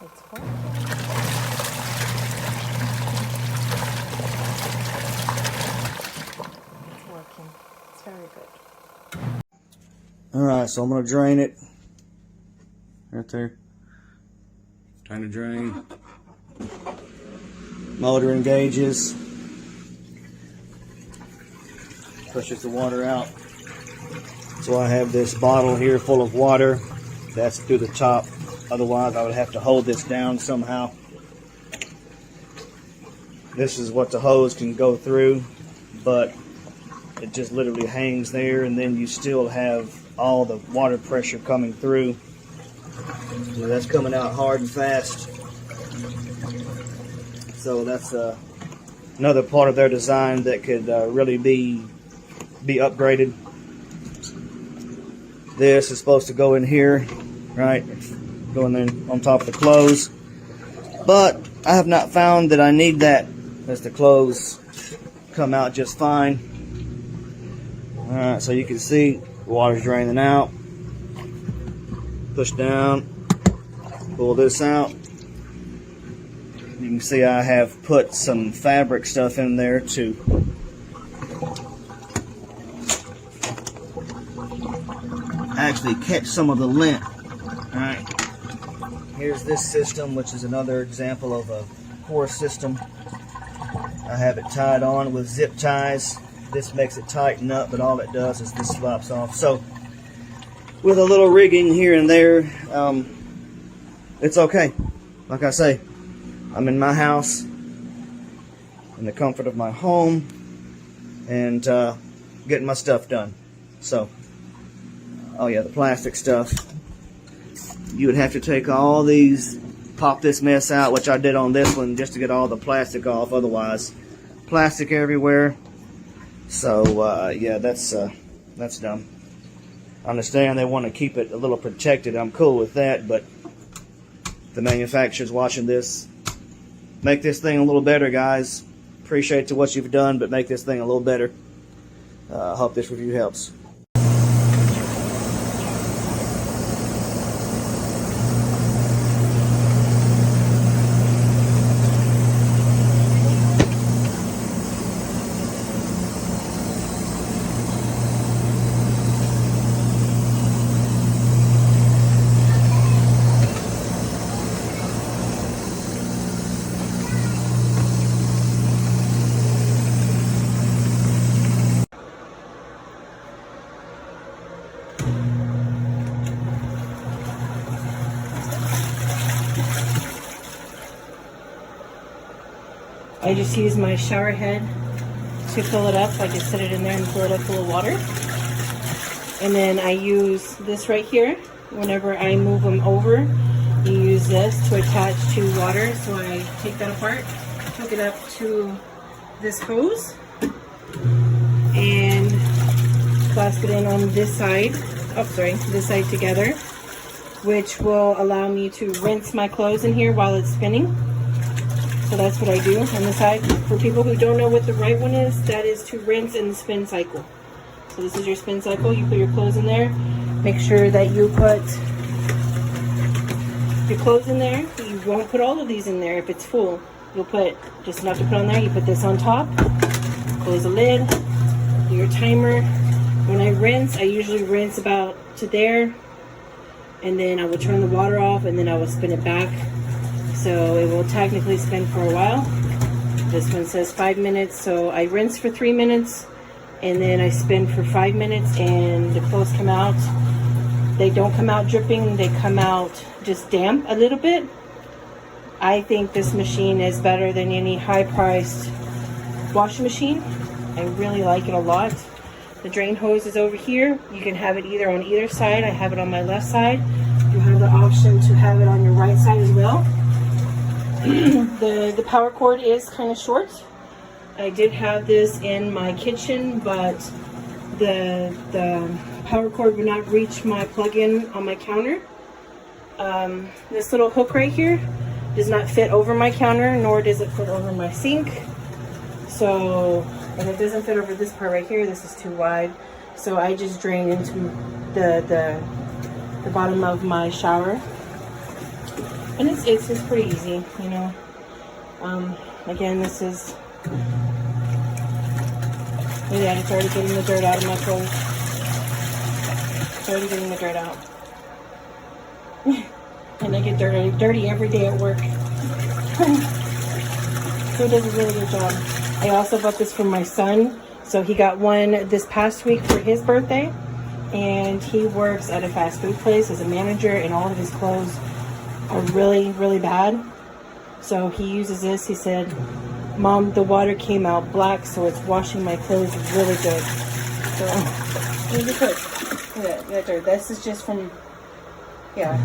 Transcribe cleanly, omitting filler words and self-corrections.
It's working. It's working. It's very good. Alright, so I'm going to drain it. Right there. Time to drain. Motor engages. Pushes the water out. So I have this bottle here full of water. That's through the top. Otherwise I would have to hold this down somehow. This is what the hose can go through, but it just literally hangs there, and then you still have all the water pressure coming through. So that's coming out hard and fast. So that's another part of their design that could really be upgraded. This is supposed to go in here, right? Going in on top of the clothes. But I have not found that I need that, as the clothes come out just fine. Alright, so you can see the water's draining out. Push down, pull this out. You can see I have put some fabric stuff in there to actually catch some of the lint. Alright, here's this system, which is another example of a core system. I have it tied on with zip ties. This makes it tighten up, but all it does is this slops off. So with a little rigging here and there, it's okay. Like I say, I'm in my house, in the comfort of my home, and getting my stuff done. So, oh yeah, the plastic stuff. You would have to take all these, pop this mess out, which I did on this one, just to get all the plastic off. Otherwise, plastic everywhere. So yeah, that's dumb. I understand they want to keep it a little protected. I'm cool with that, but the manufacturer's watching this. Make this thing a little better, guys. Appreciate what you've done, but make this thing a little better. Hope this review helps. I just use my shower head to fill it up. I just set it in there and fill it up full of water. And then I use this right here. Whenever I move them over, you use this to attach to water. So I take that apart, hook it up to this hose, and clasp it in on this side. Oh, sorry, this side together, which will allow me to rinse my clothes in here while it's spinning. So that's what I do on the side. For people who don't know what the right one is, that is to rinse in the spin cycle. So this is your spin cycle. You put your clothes in there. Make sure that you put your clothes in there. You won't put all of these in there if it's full. You'll put just enough to put on there. You put this on top. Close the lid. Do your timer. When I rinse, I usually rinse about to there. And then I will turn the water off, and then I will spin it back. So it will technically spin for a while. This one says 5 minutes, so I rinse for 3 minutes, and then I spin for 5 minutes, and the clothes come out. They don't come out dripping, they come out just damp a little bit. I think this machine is better than any high-priced washing machine. I really like it a lot. The drain hose is over here. You can have it either on either side. I have it on my left side. You have the option to have it on your right side as well. The power cord is kind of short. I did have this in my kitchen, but the power cord would not reach my plug-in on my counter. This little hook right here does not fit over my counter, nor does it fit over my sink. So, and it doesn't fit over this part right here. This is too wide. So I just drain into the bottom of my shower. And it's just pretty easy, you know. Again, this is, yeah, it's already getting the dirt out of my clothes. It's already getting the dirt out. And I get dirty every day at work. So it does a really good job. I also bought this for my son. So he got one this past week for his birthday. And he works at a fast food place as a manager, and all of his clothes are really, really bad. So he uses this. He said, Mom, the water came out black, so it's washing my clothes really good. So, look at that dirt. This is just from, yeah.